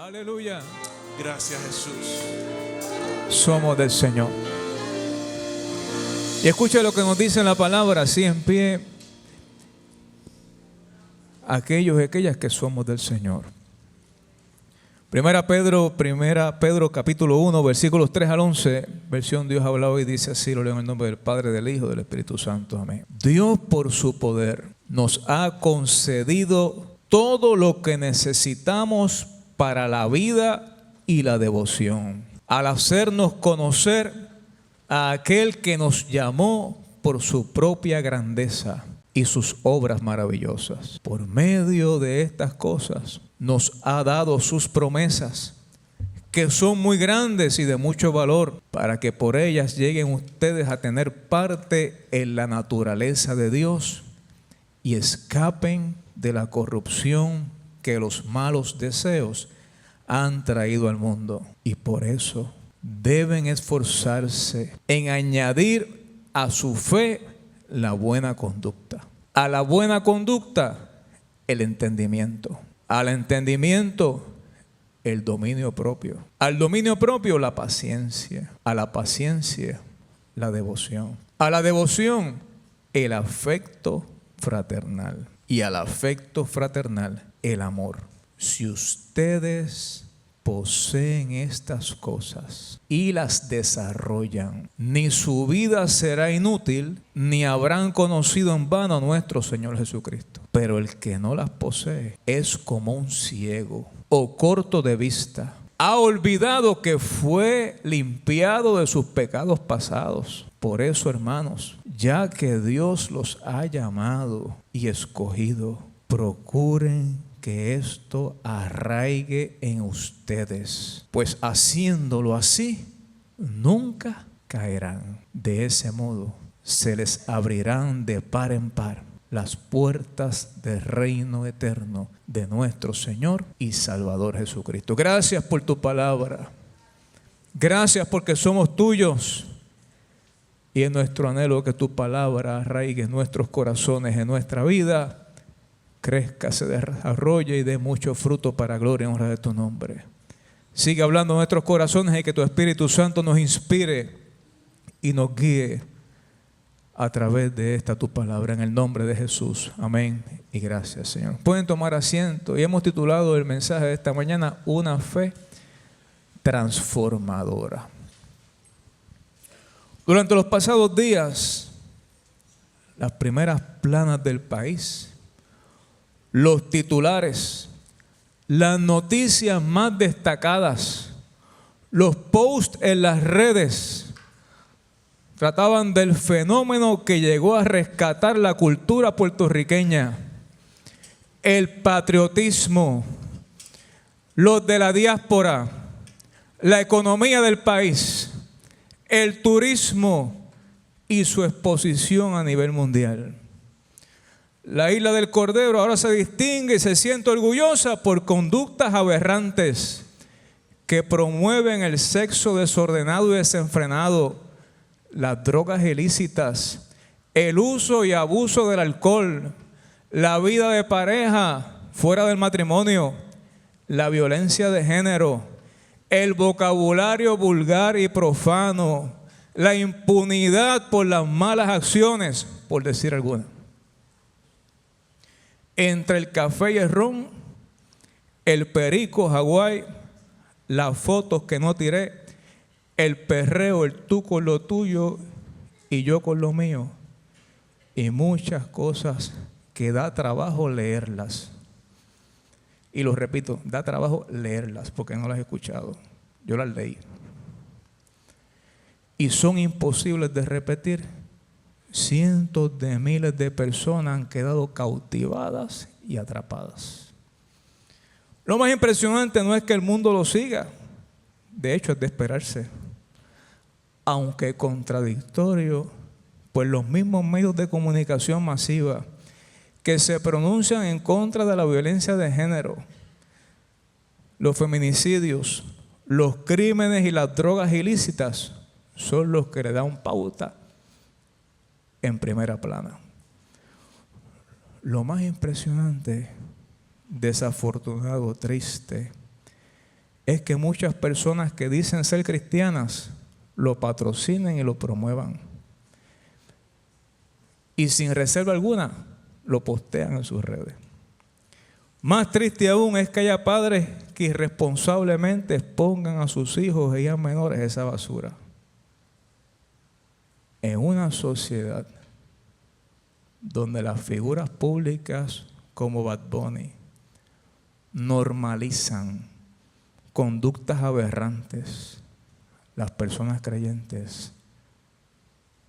Aleluya. Gracias, Jesús. Somos del Señor. Y escuche lo que nos dice en la palabra, así en pie. Aquellos y aquellas que somos del Señor. Primera Pedro capítulo 1, versículos 3 al 11, versión Dios ha hablado y dice así, lo leo en el nombre del Padre, del Hijo, del Espíritu Santo. Amén. Dios por su poder nos ha concedido todo lo que necesitamos para la vida y la devoción, al hacernos conocer a aquel que nos llamó por su propia grandeza y sus obras maravillosas. Por medio de estas cosas nos ha dado sus promesas, que son muy grandes y de mucho valor, para que por ellas lleguen ustedes a tener parte en la naturaleza de Dios y escapen de la corrupción que los malos deseos han traído al mundo. Y por eso deben esforzarse en añadir a su fe la buena conducta. A la buena conducta, el entendimiento. Al entendimiento, el dominio propio. Al dominio propio, la paciencia. A la paciencia, la devoción. A la devoción, el afecto fraternal. Y al afecto fraternal, el amor. Si ustedes poseen estas cosas y las desarrollan, ni su vida será inútil, ni habrán conocido en vano a nuestro Señor Jesucristo. Pero el que no las posee es como un ciego o corto de vista. Ha olvidado que fue limpiado de sus pecados pasados. Por eso, hermanos, ya que Dios los ha llamado y escogido, procuren que esto arraigue en ustedes, pues haciéndolo así, nunca caerán. De ese modo, se les abrirán de par en par las puertas del reino eterno de nuestro Señor y Salvador Jesucristo. Gracias por tu palabra. Gracias porque somos tuyos. Y es nuestro anhelo que tu palabra arraigue en nuestros corazones, en nuestra vida, crezca, se desarrolle y dé mucho fruto para gloria y honra de tu nombre. Sigue hablando en nuestros corazones y que tu Espíritu Santo nos inspire y nos guíe a través de esta tu palabra, en el nombre de Jesús. Amén y gracias, Señor. Pueden tomar asiento y hemos titulado el mensaje de esta mañana, Una fe transformadora. Durante los pasados días, las primeras planas del país, los titulares, las noticias más destacadas, los posts en las redes trataban del fenómeno que llegó a rescatar la cultura puertorriqueña, el patriotismo, los de la diáspora, la economía del país, el turismo y su exposición a nivel mundial. La isla del Cordero ahora se distingue y se siente orgullosa por conductas aberrantes que promueven el sexo desordenado y desenfrenado, las drogas ilícitas, el uso y abuso del alcohol, la vida de pareja fuera del matrimonio, la violencia de género, el vocabulario vulgar y profano, la impunidad por las malas acciones, por decir alguna. Entre el café y el ron, el perico Hawái, las fotos que no tiré, el perreo, el tú con lo tuyo y yo con lo mío, y muchas cosas que da trabajo leerlas. Y lo repito, da trabajo leerlas porque no las he escuchado. Yo las leí. Y son imposibles de repetir. Cientos de miles de personas han quedado cautivadas y atrapadas. Lo más impresionante no es que el mundo lo siga. De hecho, es de esperarse. Aunque contradictorio, pues los mismos medios de comunicación masiva que se pronuncian en contra de la violencia de género, los feminicidios, los crímenes y las drogas ilícitas son los que le dan pauta en primera plana. Lo más impresionante, desafortunado, triste, es que muchas personas que dicen ser cristianas lo patrocinen y lo promuevan. Y sin reserva alguna, lo postean en sus redes. Más triste aún es que haya padres que irresponsablemente expongan a sus hijos e hijas menores a esa basura. En una sociedad donde las figuras públicas como Bad Bunny normalizan conductas aberrantes, las personas creyentes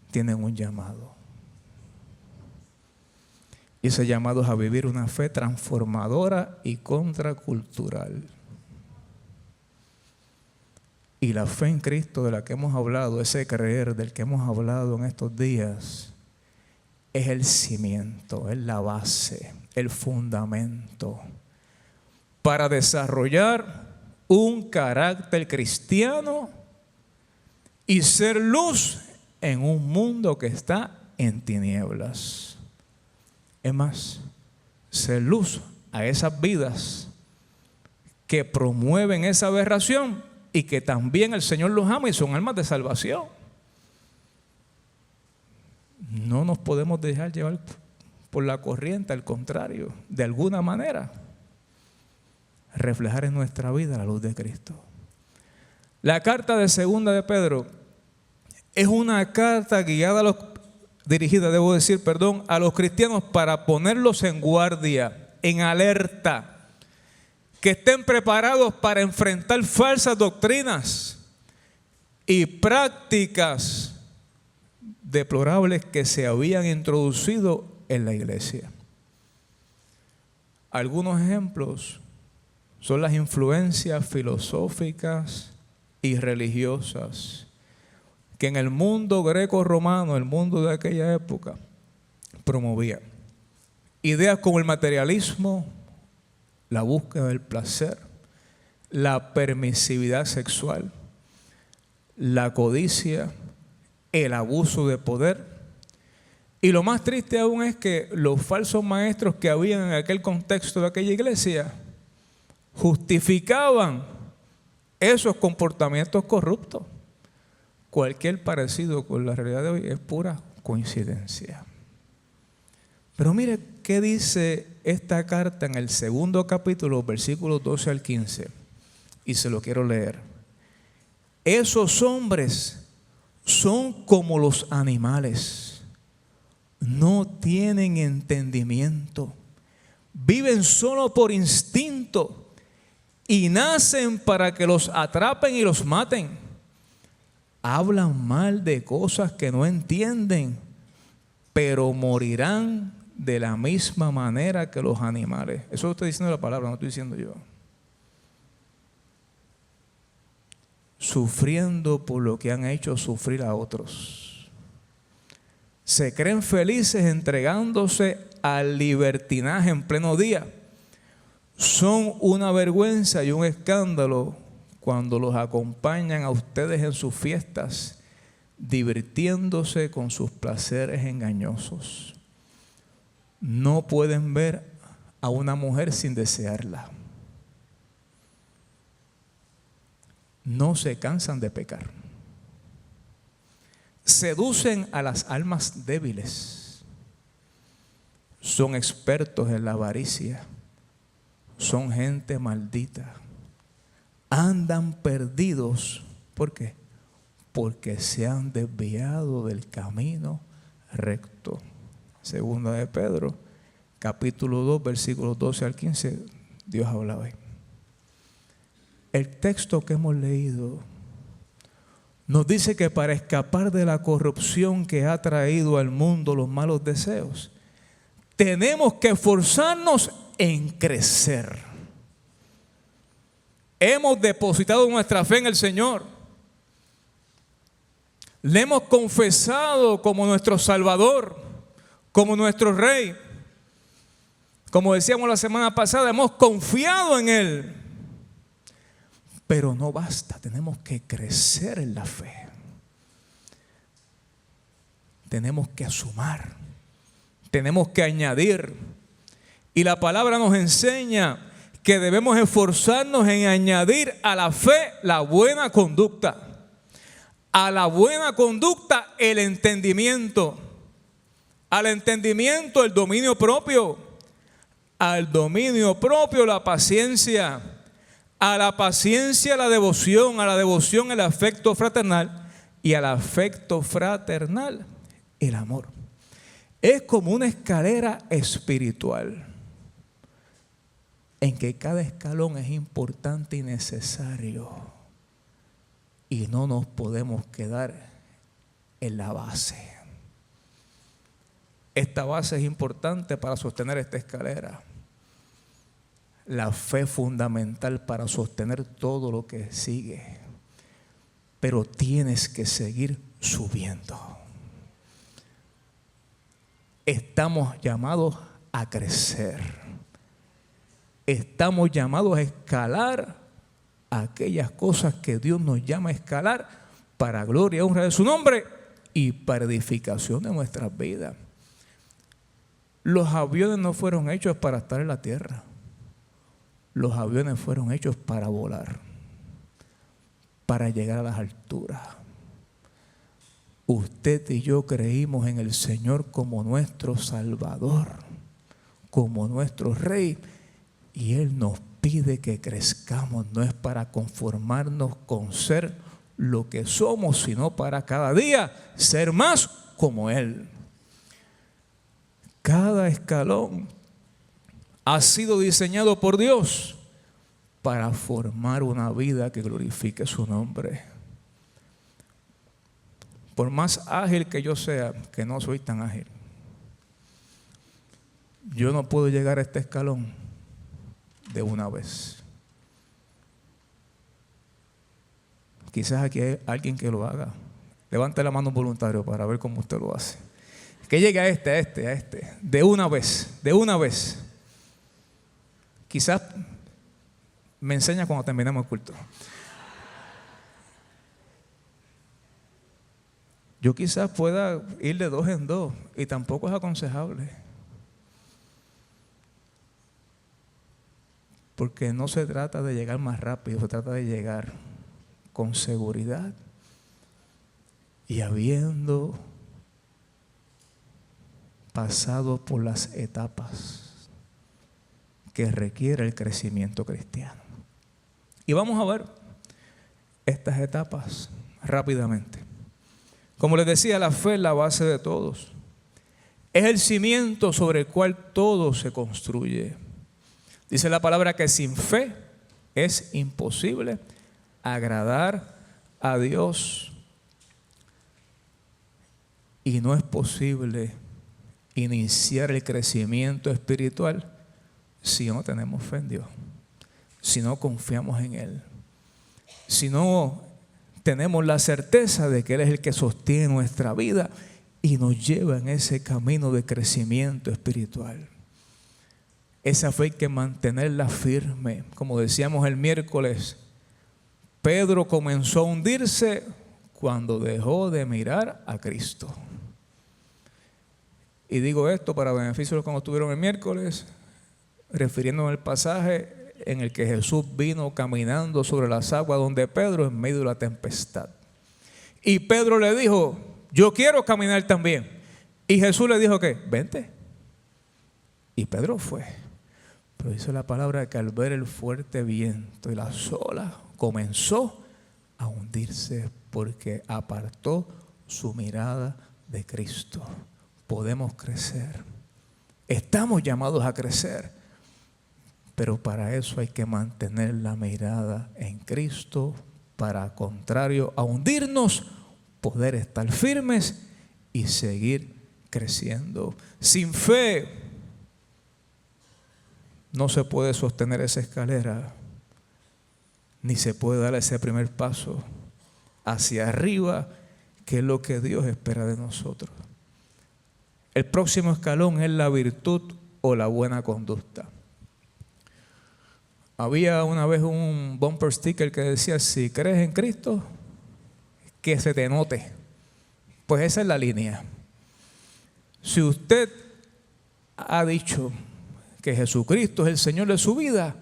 tienen un llamado. Y ese llamado es a vivir una fe transformadora y contracultural. Y la fe en Cristo de la que hemos hablado, ese creer del que hemos hablado en estos días, es el cimiento, es la base, el fundamento para desarrollar un carácter cristiano y ser luz en un mundo que está en tinieblas. Es más, ser luz a esas vidas que promueven esa aberración y que también el Señor los ama y son almas de salvación. No nos podemos dejar llevar por la corriente, al contrario, de alguna manera, reflejar en nuestra vida la luz de Cristo. La carta de segunda de Pedro es una carta dirigida a los cristianos para ponerlos en guardia, en alerta, que estén preparados para enfrentar falsas doctrinas y prácticas deplorables que se habían introducido en la iglesia. Algunos ejemplos son las influencias filosóficas y religiosas que en el mundo greco-romano, el mundo de aquella época, promovía. Ideas como el materialismo, la búsqueda del placer, la permisividad sexual, la codicia, el abuso de poder. Y lo más triste aún es que los falsos maestros que habían en aquel contexto de aquella iglesia justificaban esos comportamientos corruptos. Cualquier parecido con la realidad de hoy es pura coincidencia. Pero mire qué dice esta carta en el segundo capítulo, versículos 12 al 15. Y se lo quiero leer. Esos hombres son como los animales. No tienen entendimiento. Viven solo por instinto. Y nacen para que los atrapen y los maten. Hablan mal de cosas que no entienden, pero morirán de la misma manera que los animales. Eso lo estoy diciendo la palabra, no estoy diciendo yo. Sufriendo por lo que han hecho sufrir a otros. Se creen felices entregándose al libertinaje en pleno día. Son una vergüenza y un escándalo cuando los acompañan a ustedes en sus fiestas, divirtiéndose con sus placeres engañosos. No pueden ver a una mujer sin desearla. No se cansan de pecar. Seducen a las almas débiles. Son expertos en la avaricia. Son gente maldita. Andan perdidos. ¿Por qué? Porque se han desviado del camino recto. Segunda de Pedro, capítulo 2, versículos 12 al 15, Dios habla hoy. El texto que hemos leído nos dice que para escapar de la corrupción que ha traído al mundo los malos deseos, tenemos que esforzarnos en crecer. Hemos depositado nuestra fe en el Señor. Le hemos confesado como nuestro Salvador, como nuestro Rey. Como decíamos la semana pasada, hemos confiado en Él. Pero no basta, tenemos que crecer en la fe. Tenemos que sumar, tenemos que añadir. Y la palabra nos enseña que debemos esforzarnos en añadir a la fe la buena conducta. A la buena conducta el entendimiento. Al entendimiento el dominio propio. Al dominio propio la paciencia. A la paciencia la devoción. A la devoción el afecto fraternal. Y al afecto fraternal el amor. Es como una escalera espiritual en que cada escalón es importante y necesario. Y no nos podemos quedar en la base. Esta base es importante para sostener esta escalera. La fe es fundamental para sostener todo lo que sigue. Pero tienes que seguir subiendo. Estamos llamados a crecer. Estamos llamados a escalar aquellas cosas que Dios nos llama a escalar para gloria y honra de su nombre y para edificación de nuestras vidas. Los aviones no fueron hechos para estar en la tierra. Los aviones fueron hechos para volar, para llegar a las alturas. Usted y yo creímos en el Señor como nuestro Salvador, como nuestro Rey, y Él nos pide que crezcamos. No es para conformarnos con ser lo que somos, sino para cada día ser más como Él. Cada escalón ha sido diseñado por Dios para formar una vida que glorifique su nombre. Por más ágil que yo sea, que no soy tan ágil, yo no puedo llegar a este escalón de una vez. Quizás aquí hay alguien que lo haga. Levante la mano voluntario para ver cómo usted lo hace. Que llegue a este, de una vez. Quizás me enseña cuando terminemos el culto. Yo quizás pueda ir de 2 en 2 y tampoco es aconsejable. Porque no se trata de llegar más rápido, se trata de llegar con seguridad y habiendo pasado por las etapas que requiere el crecimiento cristiano. Y vamos a ver estas etapas rápidamente. Como les decía, la fe es la base de todos. Es el cimiento sobre el cual todo se construye. Dice la palabra que sin fe es imposible agradar a Dios. Y no es posible iniciar el crecimiento espiritual si no tenemos fe en Dios, si no confiamos en Él, si no tenemos la certeza de que Él es el que sostiene nuestra vida y nos lleva en ese camino de crecimiento espiritual. Esa fe hay que mantenerla firme. Como decíamos el miércoles, Pedro comenzó a hundirse cuando dejó de mirar a Cristo. Y digo esto para beneficio de los que no estuvieron el miércoles, refiriéndome al pasaje en el que Jesús vino caminando sobre las aguas donde Pedro en medio de la tempestad. Y Pedro le dijo, yo quiero caminar también. Y Jesús le dijo que, vente. Y Pedro fue. Pero dice la palabra que al ver el fuerte viento y las olas comenzó a hundirse porque apartó su mirada de Cristo. Podemos crecer. Estamos llamados a crecer. Pero para eso hay que mantener la mirada en Cristo, para contrario a hundirnos, poder estar firmes y seguir creciendo. Sin fe no se puede sostener esa escalera, ni se puede dar ese primer paso hacia arriba, que es lo que Dios espera de nosotros. El próximo escalón es la virtud o la buena conducta. Había una vez un bumper sticker que decía, si crees en Cristo, que se te note. Pues esa es la línea. Si usted ha dicho que Jesucristo es el Señor de su vida,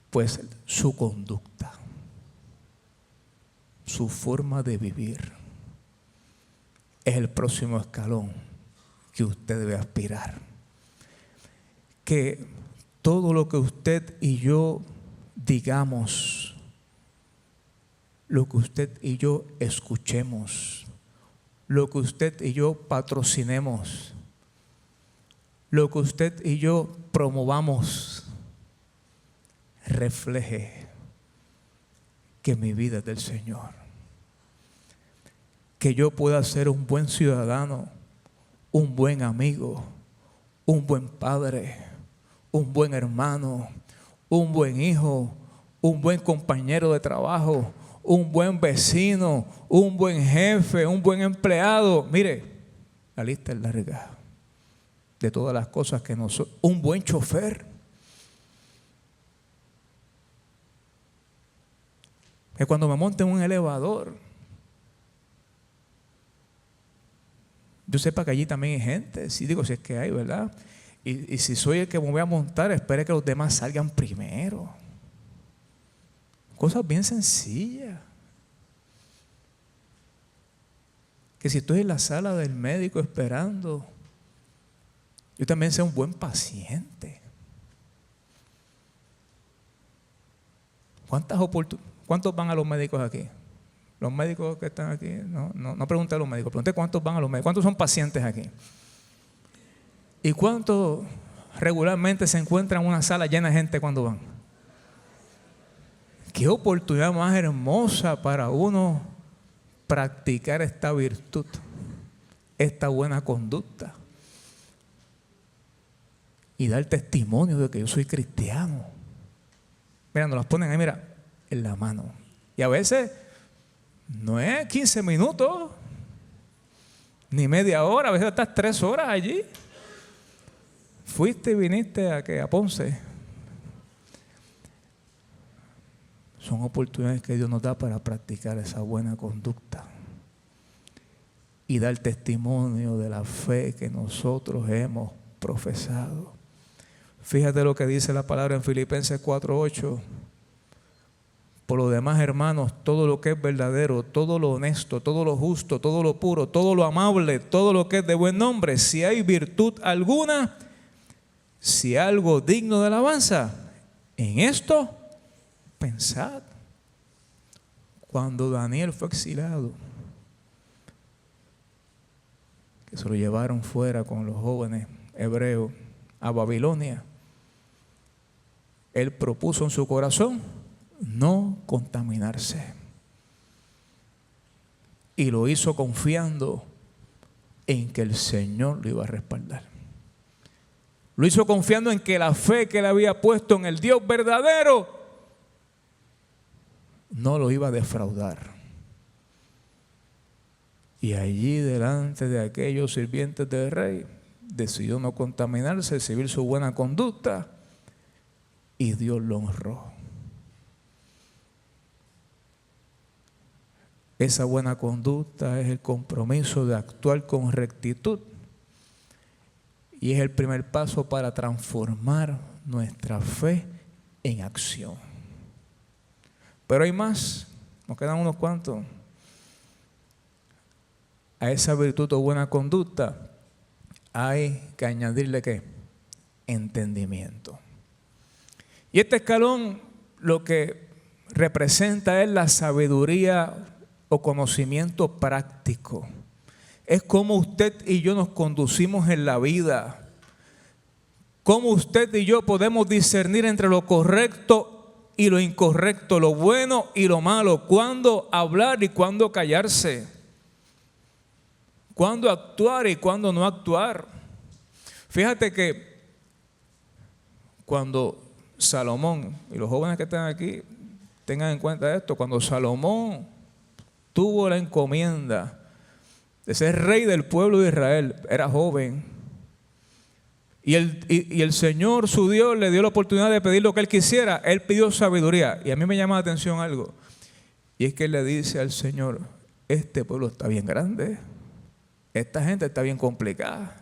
Pues su conducta, su forma de vivir es el próximo escalón que usted debe aspirar. Que todo lo que usted y yo digamos, lo que usted y yo escuchemos, lo que usted y yo patrocinemos, lo que usted y yo promovamos, refleje que mi vida es del Señor. Que yo pueda ser un buen ciudadano, un buen amigo, un buen padre, un buen hermano, un buen hijo, un buen compañero de trabajo, un buen vecino, un buen jefe, un buen empleado. Mire, la lista es larga de todas las cosas que nosotros, un buen chofer. Que cuando me monte en un elevador, yo sepa que allí también hay gente. Sí, digo, si es que hay, ¿verdad? Y si soy el que me voy a montar, espere que los demás salgan primero. Cosas bien sencillas. Que si estoy en la sala del médico esperando, yo también sea un buen paciente. ¿Cuántos van a los médicos aquí? Los médicos que están aquí, no pregunté a los médicos, pregunté cuántos van a los médicos, cuántos son pacientes aquí. ¿Y cuántos regularmente se encuentran en una sala llena de gente cuando van? Qué oportunidad más hermosa para uno practicar esta virtud, esta buena conducta y dar testimonio de que yo soy cristiano. Mira, nos las ponen ahí, mira, en la mano. Y a veces no es 15 minutos, ni media hora, a veces estás 3 horas allí. Fuiste y viniste a Ponce. Son oportunidades que Dios nos da para practicar esa buena conducta y dar testimonio de la fe que nosotros hemos profesado. Fíjate lo que dice la palabra en Filipenses 4:8. Por lo demás, hermanos, todo lo que es verdadero, todo lo honesto, todo lo justo, todo lo puro, todo lo amable, todo lo que es de buen nombre, si hay virtud alguna, si algo digno de alabanza, en esto pensad. Cuando Daniel fue exilado, que se lo llevaron fuera con los jóvenes hebreos a Babilonia, él propuso en su corazón no contaminarse. Y lo hizo confiando en que el Señor lo iba a respaldar. Lo hizo confiando en que la fe que él había puesto en el Dios verdadero no lo iba a defraudar. Y allí delante de aquellos sirvientes del rey decidió no contaminarse, seguir su buena conducta y Dios lo honró. Esa buena conducta es el compromiso de actuar con rectitud y es el primer paso para transformar nuestra fe en acción. Pero hay más, nos quedan unos cuantos. A esa virtud o buena conducta hay que añadirle ¿qué? Entendimiento. Y este escalón lo que representa es la sabiduría o conocimiento práctico. Es cómo usted y yo nos conducimos en la vida. Cómo usted y yo podemos discernir entre lo correcto y lo incorrecto, lo bueno y lo malo, cuándo hablar y cuándo callarse, cuándo actuar y cuándo no actuar. Fíjate que cuando Salomón, y los jóvenes que están aquí tengan en cuenta esto, cuando Salomón tuvo la encomienda de ser rey del pueblo de Israel, era joven, y el Señor, su Dios, le dio la oportunidad de pedir lo que él quisiera. Él pidió sabiduría, y a mí me llama la atención algo, y es que él le dice al Señor: este pueblo está bien grande, esta gente está bien complicada,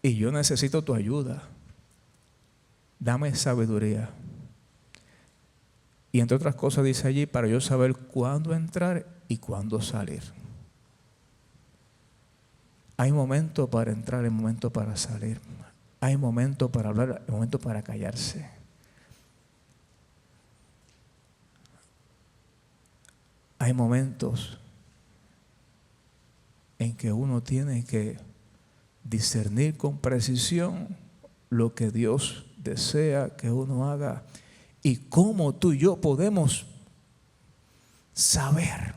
y yo necesito tu ayuda. Dame sabiduría Y entre otras cosas dice allí, para yo saber cuándo entrar y cuándo salir. Hay momento para entrar, hay momento para salir. Hay momento para hablar, hay momento para callarse. Hay momentos en que uno tiene que discernir con precisión lo que Dios desea que uno haga y cómo tú y yo podemos saber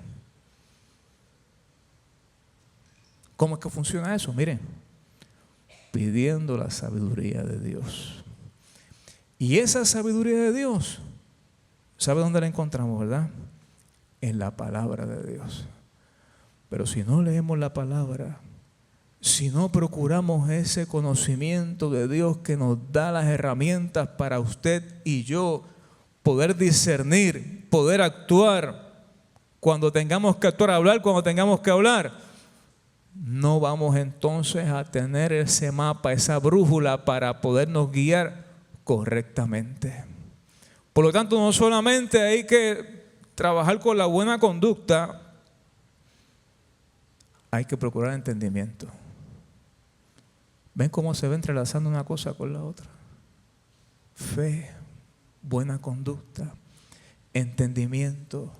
cómo es que funciona eso. Miren, pidiendo la sabiduría de Dios. Y esa sabiduría de Dios, ¿sabe dónde la encontramos, verdad? En la palabra de Dios. Pero si no leemos la palabra, si no procuramos ese conocimiento de Dios que nos da las herramientas para usted y yo poder discernir, poder actuar cuando tengamos que actuar, hablar cuando tengamos que hablar, no vamos entonces a tener ese mapa, esa brújula para podernos guiar correctamente. Por lo tanto, no solamente hay que trabajar con la buena conducta, hay que procurar entendimiento. ¿Ven cómo se va entrelazando una cosa con la otra? Fe, buena conducta, entendimiento.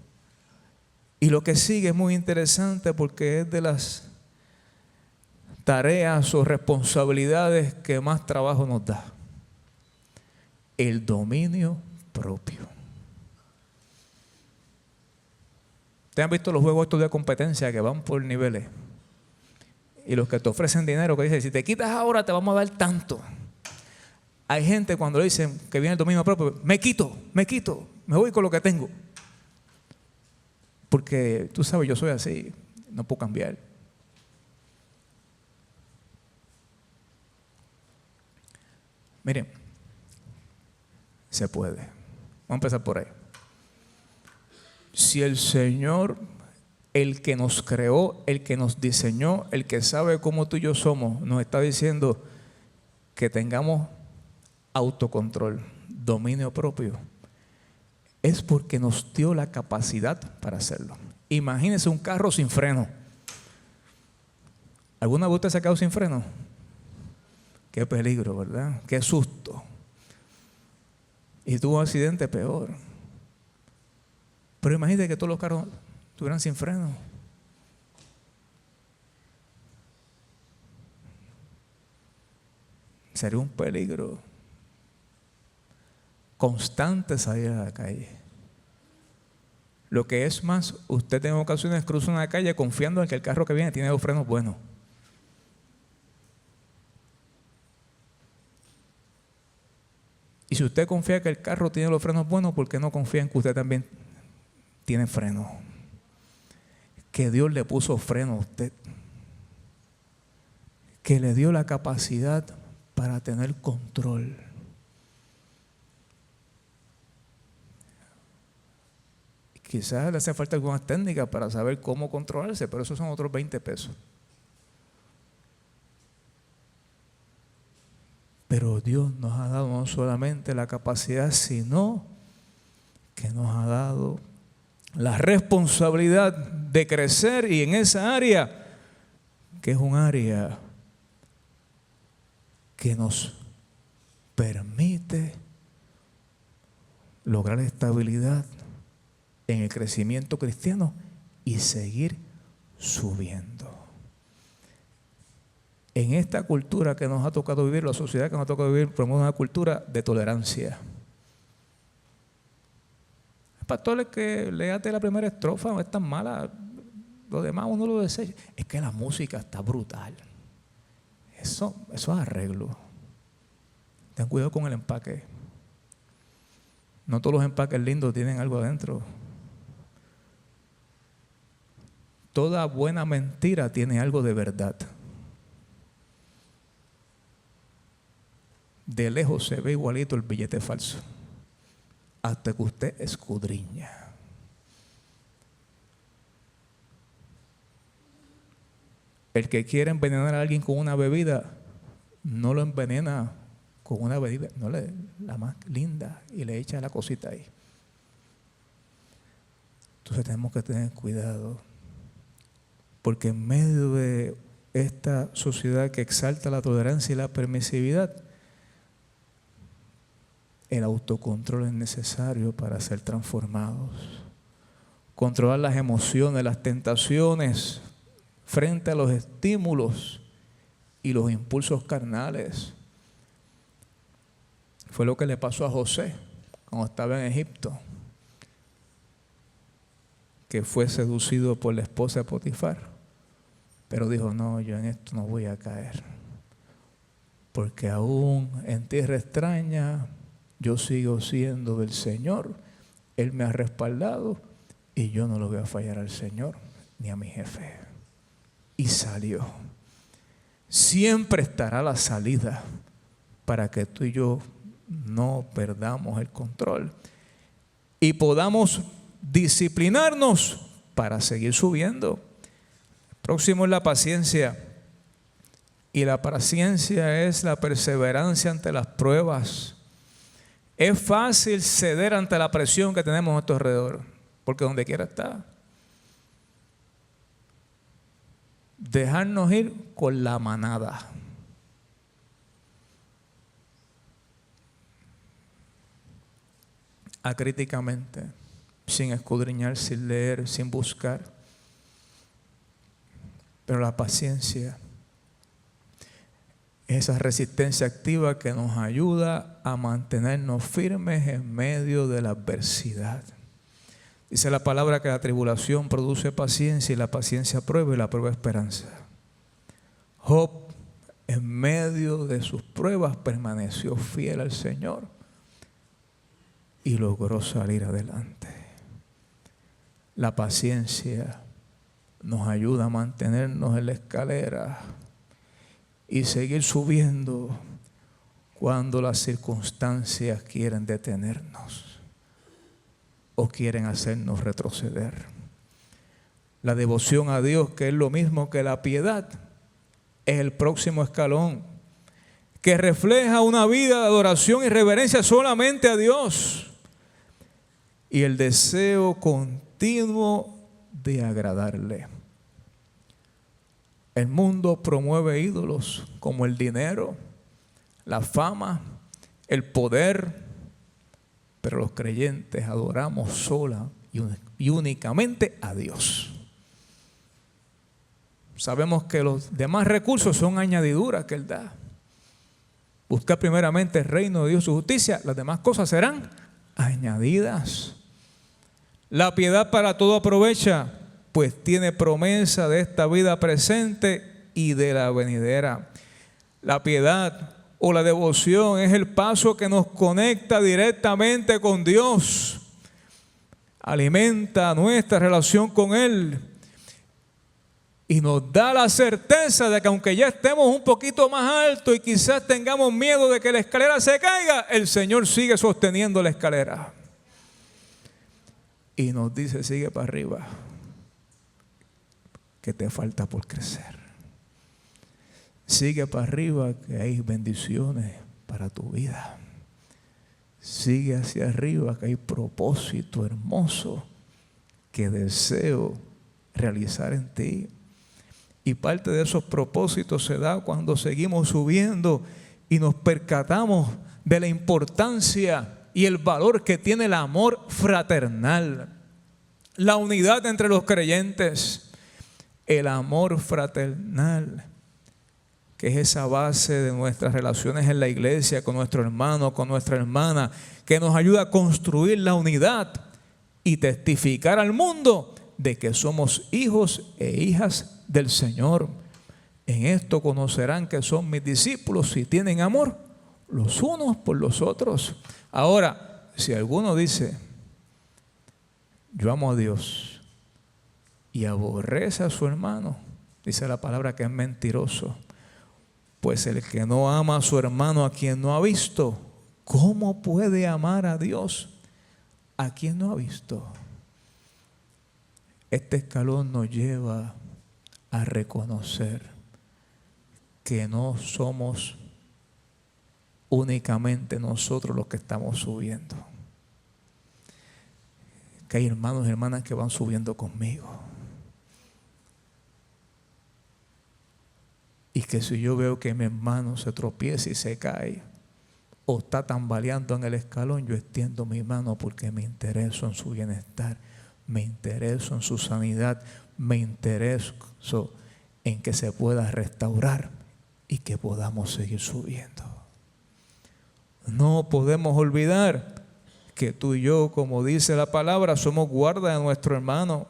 Y lo que sigue es muy interesante porque es de las tareas o responsabilidades que más trabajo nos da. El dominio propio. ¿Ustedes han visto los juegos estos de competencia que van por niveles? Y los que te ofrecen dinero, que dicen, si te quitas ahora te vamos a dar tanto. Hay gente cuando le dicen que viene el dominio propio, me quito, me voy con lo que tengo. Porque tú sabes, yo soy así, no puedo cambiar. Miren, se puede. Vamos a empezar por ahí. Si el Señor, el que nos creó, el que nos diseñó, el que sabe cómo tú y yo somos, nos está diciendo que tengamos autocontrol, dominio propio, es porque nos dio la capacidad para hacerlo. Imagínense un carro sin freno. ¿Alguna vez usted se ha quedado sin freno? Qué peligro, ¿verdad? Qué susto. Y tuvo un accidente peor. Pero imagínate que todos los carros estuvieran sin freno. Sería un peligro constante salir a la calle. Lo que es más, usted en ocasiones cruza una calle confiando en que el carro que viene tiene los frenos buenos. Y si usted confía que el carro tiene los frenos buenos, ¿por qué no confía en que usted también tiene freno? Que Dios le puso freno a usted. Que le dio la capacidad para tener control. Quizás le hace falta algunas técnicas para saber cómo controlarse, pero esos son otros 20 pesos. Pero Dios nos ha dado no solamente la capacidad, sino que nos ha dado la responsabilidad de crecer y en esa área, que es un área que nos permite lograr estabilidad en el crecimiento cristiano y seguir subiendo. En esta cultura que nos ha tocado vivir, la sociedad que nos ha tocado vivir, promueve una cultura de tolerancia. El pastor es que léate la primera estrofa, no es tan mala, lo demás uno lo desecha. Es que la música está brutal. Eso es arreglo. Ten cuidado con el empaque. No todos los empaques lindos tienen algo adentro. Toda buena mentira tiene algo de verdad. De lejos se ve igualito el billete falso, hasta que usted escudriña. El que quiere envenenar a alguien con una bebida, no lo envenena con una bebida, no la más linda, y le echa la cosita ahí. Entonces tenemos que tener cuidado, porque en medio de esta sociedad que exalta la tolerancia y la permisividad, el autocontrol es necesario para ser transformados. Controlar las emociones, las tentaciones frente a los estímulos y los impulsos carnales. Fue lo que le pasó a José cuando estaba en Egipto, que fue seducido por la esposa de Potifar, pero dijo: no, yo en esto no voy a caer, porque aún en tierra extraña yo sigo siendo del Señor. Él me ha respaldado y yo no lo voy a fallar al Señor ni a mi jefe. Y salió. Siempre estará la salida para que tú y yo no perdamos el control y podamos disciplinarnos para seguir subiendo. Próximo es la paciencia. Y la paciencia es la perseverancia ante las pruebas. Es fácil ceder ante la presión que tenemos a nuestro alrededor, porque donde quiera está. Dejarnos ir con la manada. Acríticamente, sin escudriñar, sin leer, sin buscar. Pero la paciencia es esa resistencia activa que nos ayuda a mantenernos firmes en medio de la adversidad. Dice la palabra que la tribulación produce paciencia y la paciencia prueba y la prueba esperanza. Job, en medio de sus pruebas, permaneció fiel al Señor y logró salir adelante. La paciencia nos ayuda a mantenernos en la escalera y seguir subiendo cuando las circunstancias quieren detenernos o quieren hacernos retroceder. La devoción a Dios, que es lo mismo que la piedad, es el próximo escalón que refleja una vida de adoración y reverencia solamente a Dios y el deseo continuo de agradarle. El mundo promueve ídolos como el dinero, la fama, el poder, pero los creyentes adoramos sola y únicamente a Dios. Sabemos que los demás recursos son añadiduras que Él da. Buscar primeramente el reino de Dios y su justicia, las demás cosas serán añadidas. La piedad para todo aprovecha, pues tiene promesa de esta vida presente y de la venidera. La piedad o la devoción es el paso que nos conecta directamente con Dios, alimenta nuestra relación con Él y nos da la certeza de que aunque ya estemos un poquito más alto y quizás tengamos miedo de que la escalera se caiga, el Señor sigue sosteniendo la escalera y nos dice: sigue para arriba, que te falta por crecer. Sigue para arriba, que hay bendiciones para tu vida. Sigue hacia arriba, que hay propósito hermoso que deseo realizar en ti. Y parte de esos propósitos se da cuando seguimos subiendo y nos percatamos de la importancia y el valor que tiene el amor fraternal, la unidad entre los creyentes, el amor fraternal, que es esa base de nuestras relaciones en la iglesia, con nuestro hermano, con nuestra hermana, que nos ayuda a construir la unidad y testificar al mundo de que somos hijos e hijas del Señor. En esto conocerán que son mis discípulos si tienen amor los unos por los otros. Ahora, si alguno dice: yo amo a Dios, y aborrece a su hermano, dice la palabra que es mentiroso. Pues el que no ama a su hermano a quien no ha visto, ¿cómo puede amar a Dios a quien no ha visto? Este escalón nos lleva a reconocer que no somos únicamente nosotros los que estamos subiendo. que hay hermanos y hermanas que van subiendo conmigo. Y que si yo veo que mi hermano se tropieza y se cae, o está tambaleando en el escalón, yo extiendo mi mano porque me intereso en su bienestar, me intereso en su sanidad, me intereso en que se pueda restaurar y que podamos seguir subiendo. No podemos olvidar que tú y yo, como dice la palabra, somos guardas de nuestro hermano.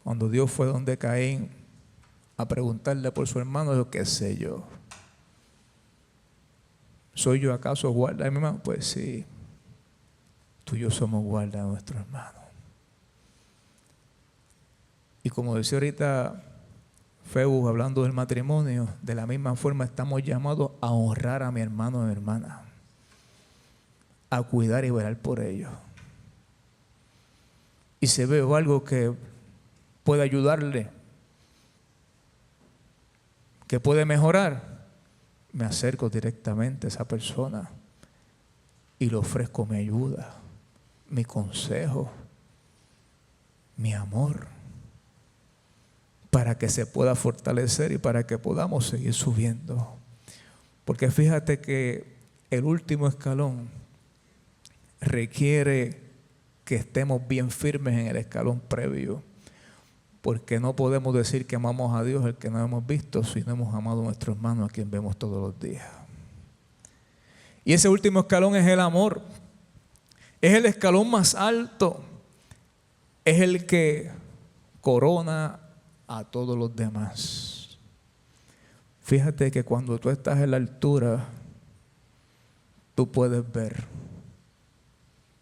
Cuando Dios fue donde Caín a preguntarle por su hermano, yo qué sé yo. ¿Soy yo acaso guarda de mi hermano? Pues sí, tú y yo somos guarda de nuestro hermano. Y como decía ahorita Febus, hablando del matrimonio, de la misma forma estamos llamados a honrar a mi hermano y mi hermana, a cuidar y velar por ellos. Y si veo algo que puede ayudarle, que puede mejorar, me acerco directamente a esa persona y le ofrezco mi ayuda, mi consejo, mi amor, para que se pueda fortalecer y para que podamos seguir subiendo. Porque fíjate que el último escalón requiere que estemos bien firmes en el escalón previo, porque no podemos decir que amamos a Dios el que no hemos visto si no hemos amado a nuestro hermano a quien vemos todos los días. Y ese último escalón es el amor. Es el escalón más alto. Es el que corona a todos los demás. Fíjate que cuando tú estás en la altura, tú puedes ver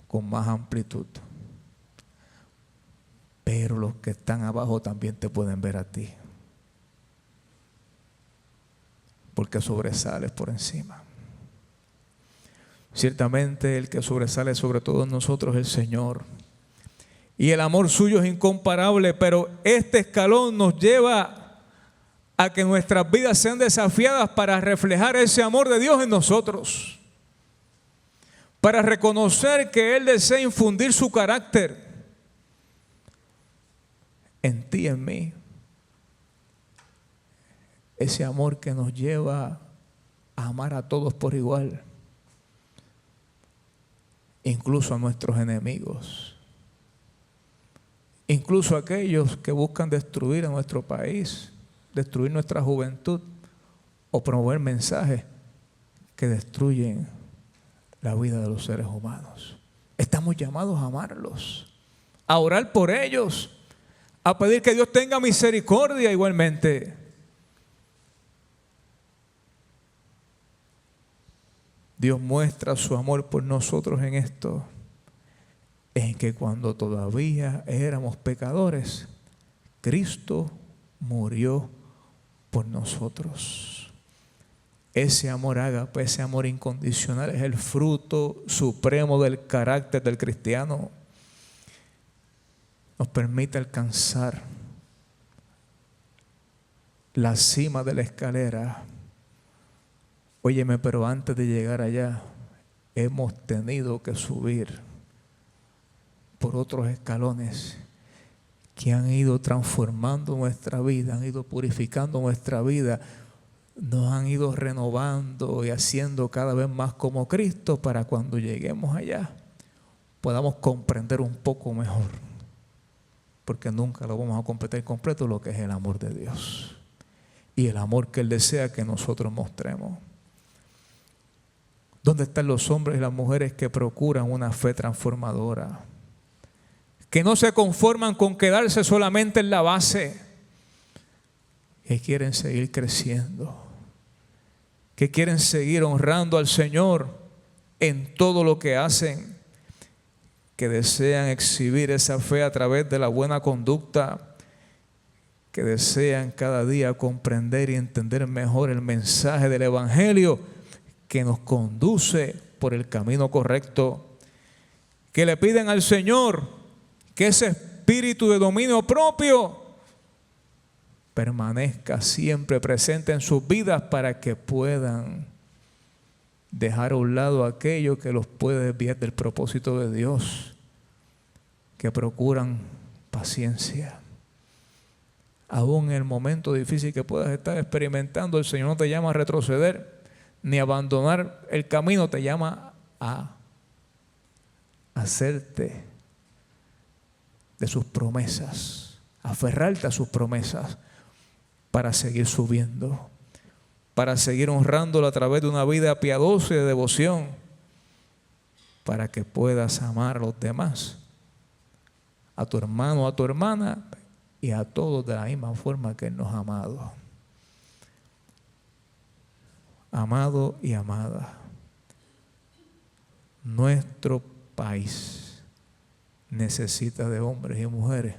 con más amplitud. Pero los que están abajo también te pueden ver a ti. Porque sobresales por encima. Ciertamente el que sobresale sobre todos nosotros es el Señor. Y el amor suyo es incomparable, pero este escalón nos lleva a que nuestras vidas sean desafiadas para reflejar ese amor de Dios en nosotros. Para reconocer que Él desea infundir su carácter en ti y en mí. Ese amor que nos lleva a amar a todos por igual, incluso a nuestros enemigos, incluso a aquellos que buscan destruir a nuestro país, destruir nuestra juventud o promover mensajes que destruyen la vida de los seres humanos. Estamos llamados a amarlos, a orar por ellos, a pedir que Dios tenga misericordia igualmente. Dios muestra su amor por nosotros en esto, en que cuando todavía éramos pecadores, Cristo murió por nosotros. Ese amor ágape, ese amor incondicional es el fruto supremo del carácter del cristiano. Nos permite alcanzar la cima de la escalera. Óyeme, pero antes de llegar allá, hemos tenido que subir por otros escalones que han ido transformando nuestra vida, han ido purificando nuestra vida, nos han ido renovando y haciendo cada vez más como Cristo, para cuando lleguemos allá podamos comprender un poco mejor, porque nunca lo vamos a comprender completo, lo que es el amor de Dios y el amor que Él desea que nosotros mostremos. ¿Dónde están los hombres y las mujeres que procuran una fe transformadora? Que no se conforman con quedarse solamente en la base, que quieren seguir creciendo, que quieren seguir honrando al Señor en todo lo que hacen, que desean exhibir esa fe a través de la buena conducta, que desean cada día comprender y entender mejor el mensaje del Evangelio que nos conduce por el camino correcto, que le piden al Señor que ese espíritu de dominio propio permanezca siempre presente en sus vidas, para que puedan dejar a un lado aquello que los puede desviar del propósito de Dios que procuran paciencia. Aún en el momento difícil que puedas estar experimentando, el Señor no te llama a retroceder ni a abandonar el camino, te llama a hacerte de sus promesas, aferrarte a sus promesas para seguir subiendo, para seguir honrándolo a través de una vida piadosa y de devoción, para que puedas amar a los demás, a tu hermano, a tu hermana y a todos de la misma forma que Él nos ha amado. Amado y amada, nuestro país necesita de hombres y mujeres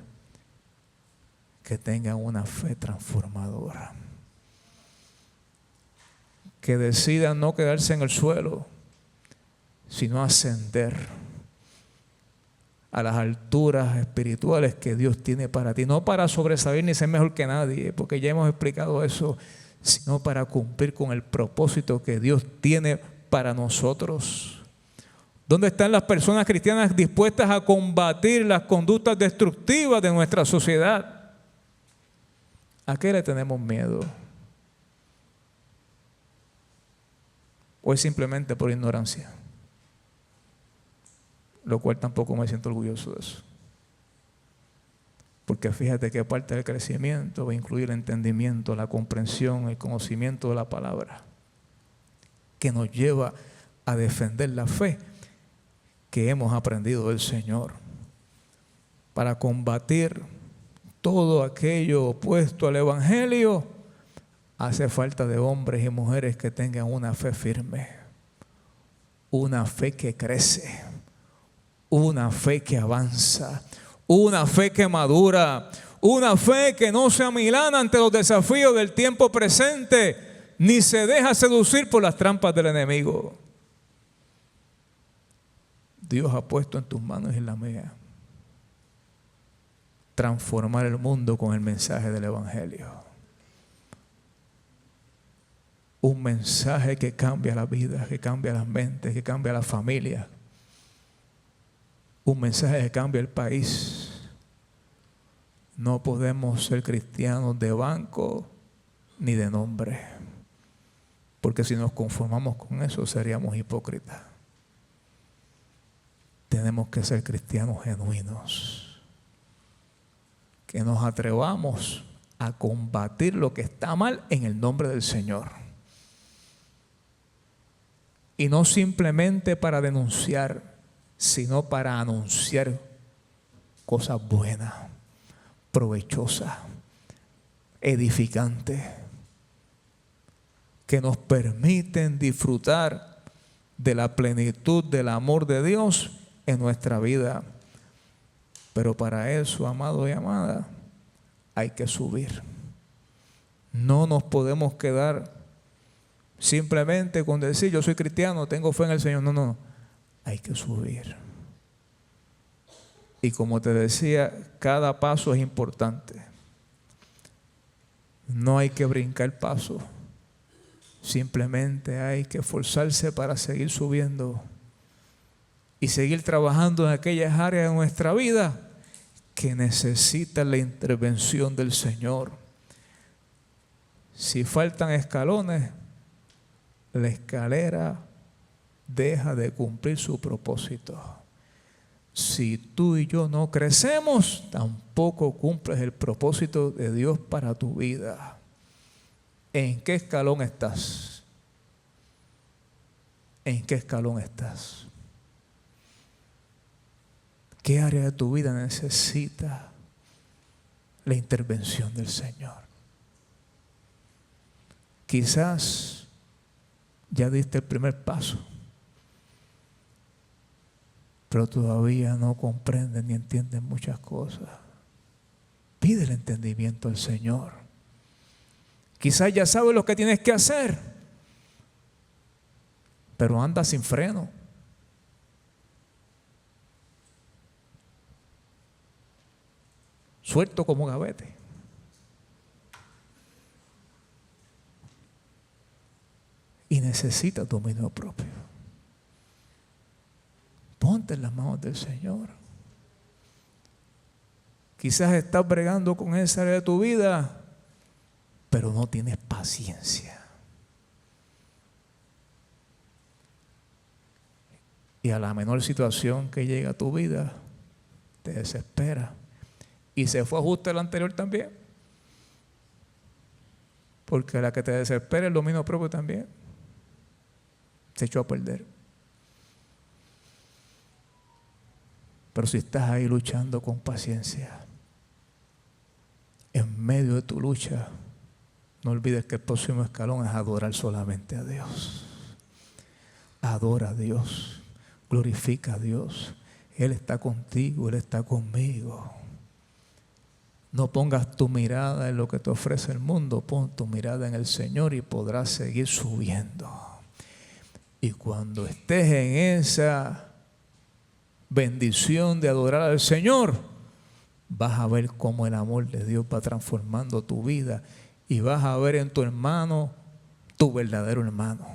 que tengan una fe transformadora, que decidan no quedarse en el suelo, sino ascender a las alturas espirituales que Dios tiene para ti, no para sobresalir ni ser mejor que nadie, porque ya hemos explicado eso, sino para cumplir con el propósito que Dios tiene para nosotros. ¿Dónde están las personas cristianas dispuestas a combatir las conductas destructivas de nuestra sociedad? ¿A qué le tenemos miedo? ¿O es simplemente por ignorancia? Lo cual tampoco me siento orgulloso de eso. Porque fíjate que parte del crecimiento va a incluir el entendimiento, la comprensión, el conocimiento de la palabra, que nos lleva a defender la fe que hemos aprendido del Señor, para combatir todo aquello opuesto al Evangelio. Hace falta de hombres y mujeres que tengan una fe firme, una fe que crece, una fe que avanza, una fe que madura, una fe que no se amilana ante los desafíos del tiempo presente, ni se deja seducir por las trampas del enemigo. Dios ha puesto en tus manos y en la mía transformar el mundo con el mensaje del Evangelio. Un mensaje que cambia la vida, que cambia las mentes, que cambia la familia. Un mensaje que cambia el país. No podemos ser cristianos de banco ni de nombre, porque si nos conformamos con eso seríamos hipócritas. Tenemos que ser cristianos genuinos, que nos atrevamos a combatir lo que está mal en el nombre del Señor. Y no simplemente para denunciar, sino para anunciar cosas buenas, provechosas, edificantes, que nos permiten disfrutar de la plenitud del amor de Dios en nuestra vida. Pero para eso, amado y amada, hay que subir. No nos podemos quedar simplemente con decir yo soy cristiano, tengo fe en el Señor. No. Hay que subir. Y como te decía, cada paso es importante. No hay que brincar paso. Simplemente hay que esforzarse para seguir subiendo y seguir trabajando en aquellas áreas de nuestra vida que necesitan la intervención del Señor. Si faltan escalones, la escalera deja de cumplir su propósito. Si tú y yo no crecemos, tampoco cumples el propósito de Dios para tu vida. ¿En qué escalón estás? ¿En qué escalón estás? ¿Qué área de tu vida necesita la intervención del Señor? Quizás ya diste el primer paso, pero todavía no comprendes ni entiendes muchas cosas. Pide el entendimiento al Señor. Quizás ya sabes lo que tienes que hacer, pero andas sin freno. Suelto como gavete. Y necesitas dominio propio. Ponte en las manos del Señor. Quizás estás bregando con esa área de tu vida, pero no tienes paciencia. Y a la menor situación que llega a tu vida, te desespera. Y se fue justo el anterior también. Porque la que te desespera, el dominio propio también, se echó a perder. Pero si estás ahí luchando con paciencia, en medio de tu lucha, no olvides que el próximo escalón es adorar solamente a Dios. Adora a Dios, glorifica a Dios. Él está contigo, Él está conmigo. No pongas tu mirada en lo que te ofrece el mundo, pon tu mirada en el Señor y podrás seguir subiendo. Y cuando estés en esa bendición de adorar al Señor, vas a ver cómo el amor de Dios va transformando tu vida y vas a ver en tu hermano tu verdadero hermano.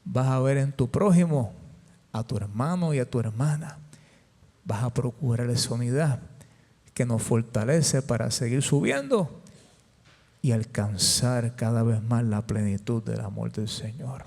Vas a ver en tu prójimo a tu hermano y a tu hermana. Vas a procurar esa unidad que nos fortalece para seguir subiendo y alcanzar cada vez más la plenitud del amor del Señor.